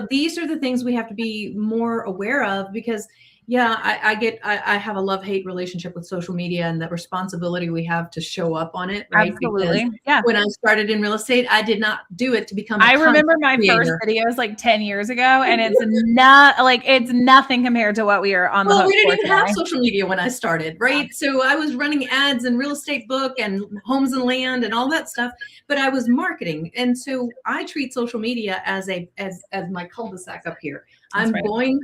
These are the things we have to be more aware of, because I have a love-hate relationship with social media and the responsibility we have to show up on it, right?
Absolutely.
Because when I started in real estate, I did not do it to become
I remember my first videos like 10 years ago, and it's nothing compared to what we are on the hook for.
We didn't even
today.
have social media when I started, right? So I was running ads in Real Estate Book and Homes and Land and all that stuff, but I was marketing. And so I treat social media as my cul-de-sac up here. I'm going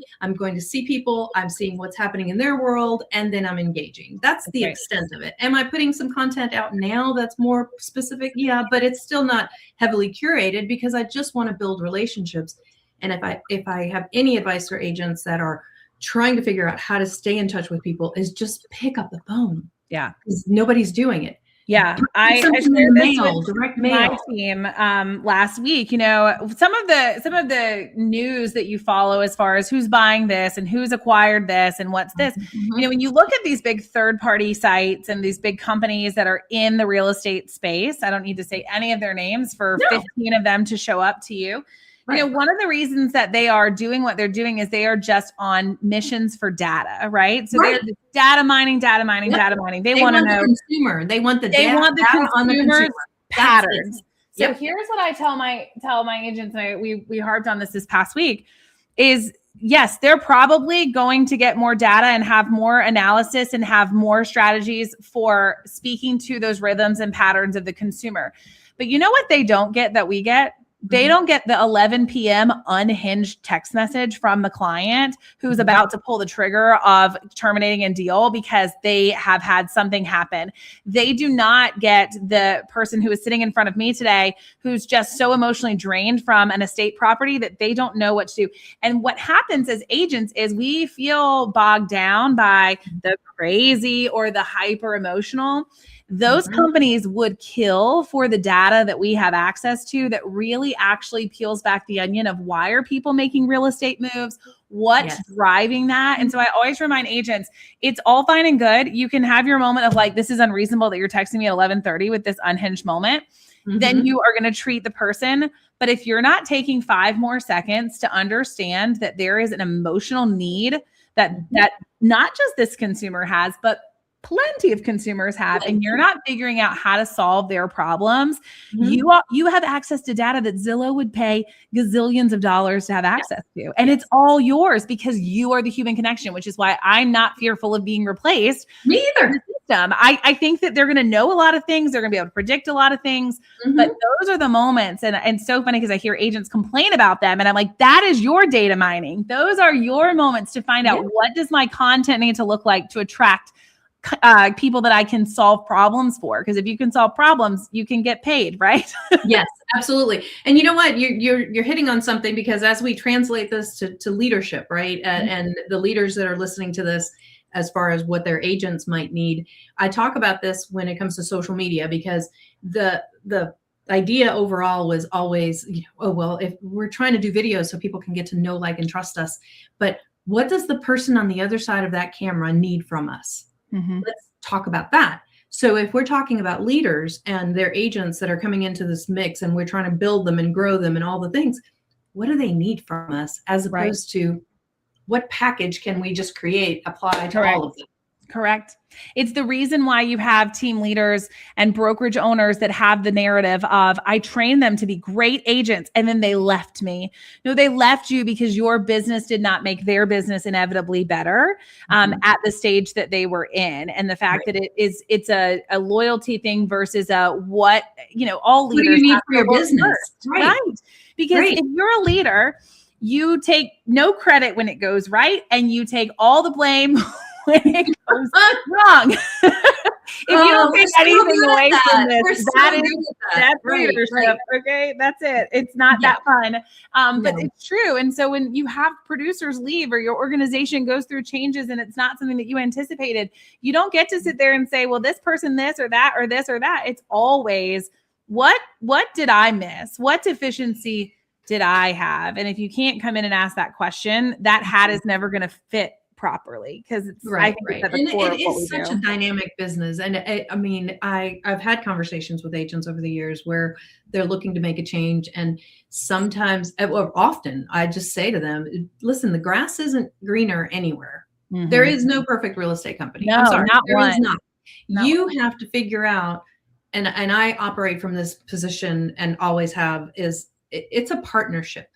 to see people, I'm seeing what's happening in their world, and then I'm engaging. That's the extent of it. Am I putting some content out now that's more specific? Yeah, but it's still not heavily curated, because I just want to build relationships. And if I have any advice for agents that are trying to figure out how to stay in touch with people, is just pick up the phone.
Yeah.
Because nobody's doing it.
Yeah, I shared this with my team last week. Some of the news that you follow as far as who's buying this and who's acquired this and what's this.
Mm-hmm.
When you look at these big third-party sites and these big companies that are in the real estate space, I don't need to say any of their names for 15 of them to show up to you. Right. One of the reasons that they are doing what they're doing is they are just on missions for data, right? So they're data mining. They want to know
the consumer. They want the
data
on the consumer
patterns. So here's what I tell my agents, and we harped on this past week, is yes, they're probably going to get more data and have more analysis and have more strategies for speaking to those rhythms and patterns of the consumer. But you know what they don't get that we get? They don't get the 11 p.m. unhinged text message from the client who's about to pull the trigger of terminating a deal because they have had something happen. They do not get the person who is sitting in front of me today who's just so emotionally drained from an estate property that they don't know what to do. And what happens as agents is we feel bogged down by the crazy or the hyper emotional. Those companies would kill for the data that we have access to that really actually peels back the onion of why are people making real estate moves? What's driving that? And so I always remind agents, it's all fine and good. You can have your moment of like, this is unreasonable that you're texting me at 11:30 with this unhinged moment. Then you are going to treat the person. But if you're not taking 5 more seconds to understand that there is an emotional need that not just this consumer has, but plenty of consumers have, and you're not figuring out how to solve their problems, you have access to data that Zillow would pay gazillions of dollars to have access to. And it's all yours because you are the human connection, which is why I'm not fearful of being replaced.
Me either.
I think that they're going to know a lot of things. They're going to be able to predict a lot of things, but those are the moments. And so funny because I hear agents complain about them and I'm like, that is your data mining. Those are your moments to find out what does my content need to look like to attract people that I can solve problems for. Because if you can solve problems, you can get paid, right?
Yes, absolutely. And you know what? You're hitting on something because as we translate this to leadership, right? And the leaders that are listening to this, as far as what their agents might need, I talk about this when it comes to social media because the idea overall was always, oh, well, if we're trying to do videos so people can get to know, like, and trust us, but what does the person on the other side of that camera need from us? Let's talk about that. So if we're talking about leaders and their agents that are coming into this mix and we're trying to build them and grow them and all the things, what do they need from us as opposed to what package can we just create, apply to all of them?
Correct. It's the reason why you have team leaders and brokerage owners that have the narrative of, I trained them to be great agents and then they left me. No, they left you because your business did not make their business inevitably better at the stage that they were in. And the fact that it's a loyalty thing versus what, all leaders
what do you need for your business?
Right. Because if you're a leader, you take no credit when it goes right and you take all the blame when it goes wrong. If you don't take anything away from this, that's leadership. Okay, that's it. It's not that fun, but it's true. And so when you have producers leave or your organization goes through changes and it's not something that you anticipated, you don't get to sit there and say, well, this person, this or that, or this or that. It's always what did I miss? What deficiency did I have? And if you can't come in and ask that question, that hat is never going to fit properly because it's I think it's at the core of what we do.
It's such a dynamic business. And I mean, I've had conversations with agents over the years where they're looking to make a change. And sometimes, or often, I just say to them, listen, the grass isn't greener anywhere. There is no perfect real estate company.
No,
I'm sorry,
not
there
one.
is not. You have to figure out, and I operate from this position and always have, it's a partnership.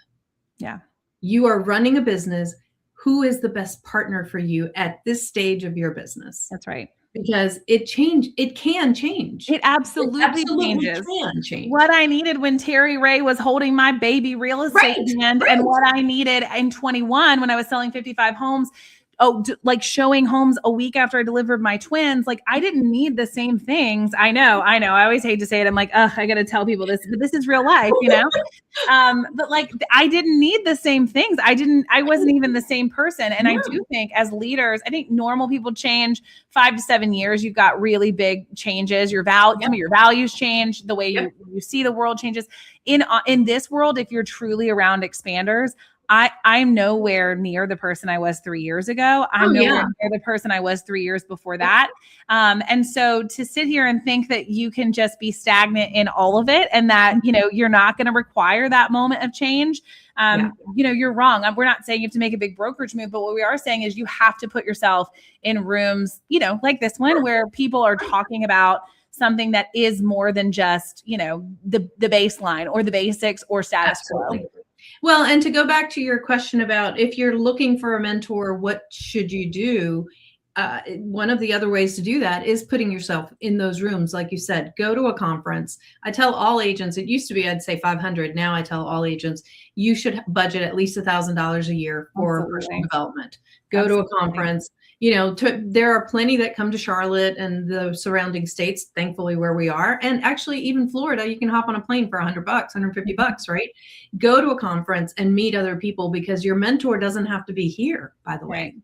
Yeah.
You are running a business. Who is the best partner for you at this stage of your business?
That's right.
Because it can change.
It absolutely changes.
Can change.
What I needed when Terry Ray was holding my baby real estate hand and what I needed in 21 when I was selling 55 homes, like showing homes a week after I delivered my twins. Like I didn't need the same things. I know. I always hate to say it. I'm like, I got to tell people this, but this is real life, but like, I didn't need the same things. I wasn't even the same person. And I do think as leaders, I think normal people change 5 to 7 years. You've got really big changes. Some of your values change. The way you see the world changes. In this world, if you're truly around expanders, I'm nowhere near the person I was 3 years ago. I'm nowhere near the person I was 3 years before that. And so to sit here and think that you can just be stagnant in all of it and that, you're not going to require that moment of change, you're wrong. We're not saying you have to make a big brokerage move, but what we are saying is you have to put yourself in rooms, like this one where people are talking about something that is more than just, the baseline or the basics or status quo.
Well, and to go back to your question about if you're looking for a mentor, what should you do? one of the other ways to do that is putting yourself in those rooms. Like you said, go to a conference. I tell all agents, it used to be, I'd say 500. Now I tell all agents, you should budget at least $1,000 a year for personal development. Go to a conference. There are plenty that come to Charlotte and the surrounding states, thankfully, where we are. And actually even Florida, you can hop on a plane for $100, $150, right? Go to a conference and meet other people, because your mentor doesn't have to be here, by the way.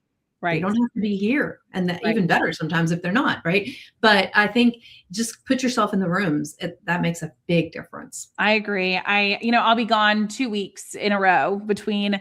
Right. They don't have to be here. And that even better sometimes if they're not, right? But I think just put yourself in the rooms. That makes a big difference.
I agree. I'll be gone 2 weeks in a row between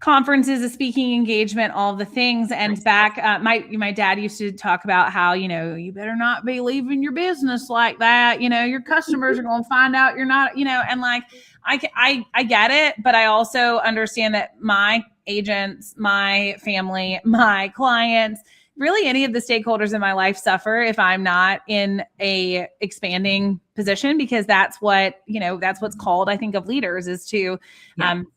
conferences, a speaking engagement, all the things. And back, my dad used to talk about how, you better not be leaving your business like that. Your customers are going to find out you're not, and like, I get it, but I also understand that my agents, my family, my clients, really any of the stakeholders in my life suffer if I'm not in a expanding position, because that's what, that's what's called, I think, of leaders, is to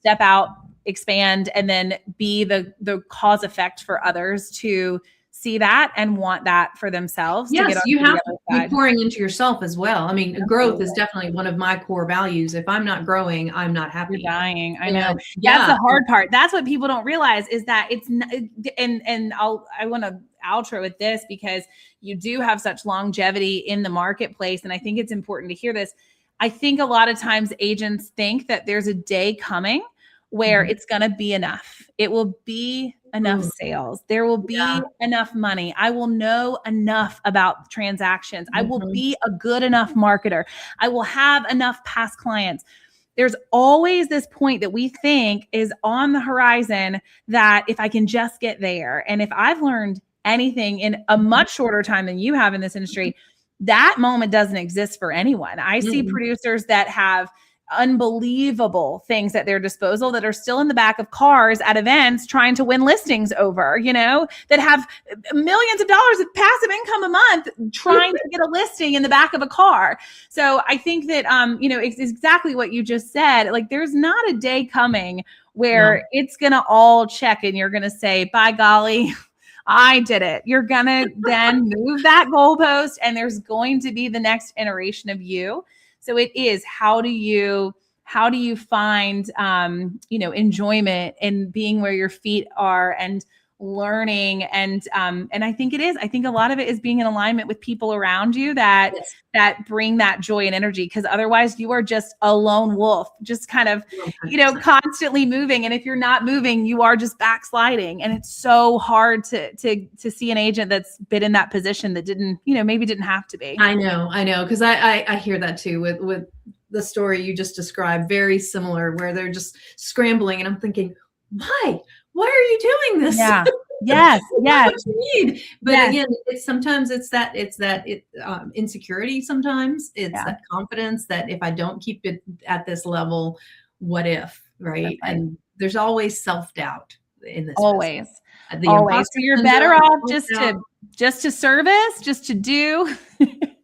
step out, expand, and then be the cause effect for others to see that and want that for themselves.
Yes, you have to be pouring into yourself as well. I mean, growth is definitely one of my core values. If I'm not growing, I'm not happy.
You're dying. I know. That's the hard part. That's what people don't realize, is that it's not, and I want to outro with this, because you do have such longevity in the marketplace. And I think it's important to hear this. I think a lot of times agents think that there's a day coming where it's going to be enough. It will be enough sales. There will be enough money. I will know enough about transactions. I will be a good enough marketer. I will have enough past clients. There's always this point that we think is on the horizon, that if I can just get there. And if I've learned anything in a much shorter time than you have in this industry, that moment doesn't exist for anyone. I see producers that have unbelievable things at their disposal that are still in the back of cars at events trying to win listings over, that have millions of dollars of passive income a month trying to get a listing in the back of a car. So I think that, it's exactly what you just said. Like, there's not a day coming where it's going to all check and you're going to say, by golly, I did it. You're going to then move that goalpost, and there's going to be the next iteration of you. So it is, how do you find, enjoyment in being where your feet are and learning. And I think it is, I think a lot of it is being in alignment with people around you that bring that joy and energy. Because otherwise you are just a lone wolf, just kind of, constantly moving. And if you're not moving, you are just backsliding. And it's so hard to see an agent that's been in that position that didn't, maybe didn't have to be.
I know. Cause I hear that too with the story you just described, very similar, where they're just scrambling. And I'm thinking, why are you doing this?
Yeah. Yes. Yes.
What you need. But again, sometimes it's that insecurity. Sometimes it's that confidence that if I don't keep it at this level, what if, right? And there's always self-doubt in this.
Always. Always. So you're better off just to service, just to do.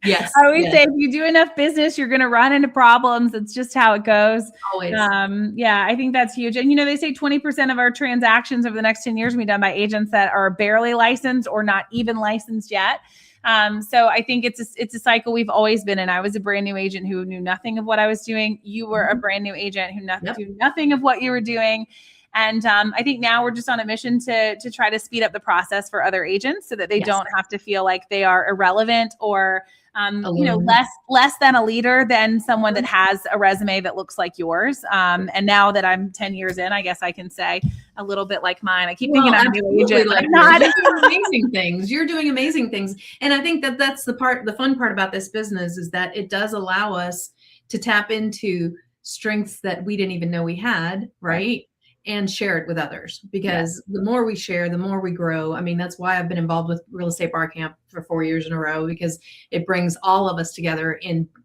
Yes.
I always say, if you do enough business, you're going to run into problems. It's just how it goes.
Always.
I think that's huge. And, they say 20% of our transactions over the next 10 years will be done by agents that are barely licensed or not even licensed yet. So I think it's a cycle we've always been in. I was a brand new agent who knew nothing of what I was doing. You were a brand new agent who knew nothing of what you were doing. And I think now we're just on a mission to try to speed up the process for other agents so that they don't have to feel like they are irrelevant or, less than a leader than someone that has a resume that looks like yours. And now that I'm 10 years in, I guess I can say a little bit like mine. I keep thinking I'm a new agent.
Like you're doing amazing things. You're doing amazing things. And I think that's the fun part about this business, is that it does allow us to tap into strengths that we didn't even know we had, right? And share it with others, because the more we share, the more we grow. I mean, that's why I've been involved with Real Estate Bar Camp for 4 years in a row, because it brings all of us together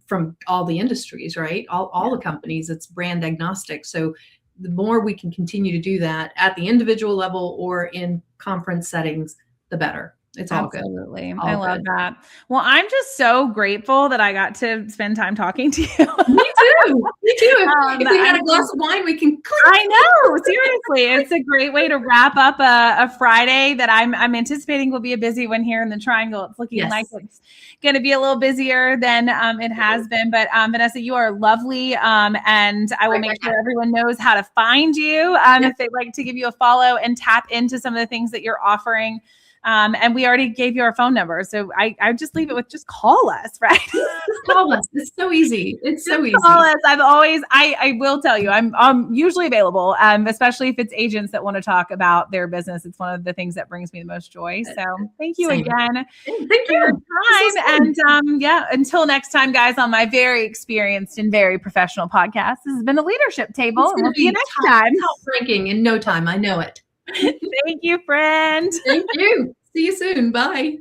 from all the industries, right? All the companies. It's brand agnostic. So the more we can continue to do that at the individual level or in conference settings, the better. It's all good.
Absolutely. I love that. Well, I'm just so grateful that I got to spend time talking to you.
Me too. If we had a glass of wine, we can.
I know. Seriously. Exactly. It's a great way to wrap up a Friday that I'm anticipating will be a busy one here in the Triangle. It's looking like it's going to be a little busier than it has been. But Vanessa, you are lovely. And I will make sure everyone knows how to find you if they'd like to give you a follow and tap into some of the things that you're offering. And we already gave you our phone number. So I just leave it with just call us, right?
Just call us. It's so easy. It's so easy.
Call us. I will tell you, I'm usually available, especially if it's agents that want to talk about their business. It's one of the things that brings me the most joy. So thank you again for your time. And until next time, guys, on my very experienced and very professional podcast, this has been the Leadership Table. And we'll see you next time.
Top ranking in no time. I know it.
Thank you, friend.
Thank you. See you soon. Bye.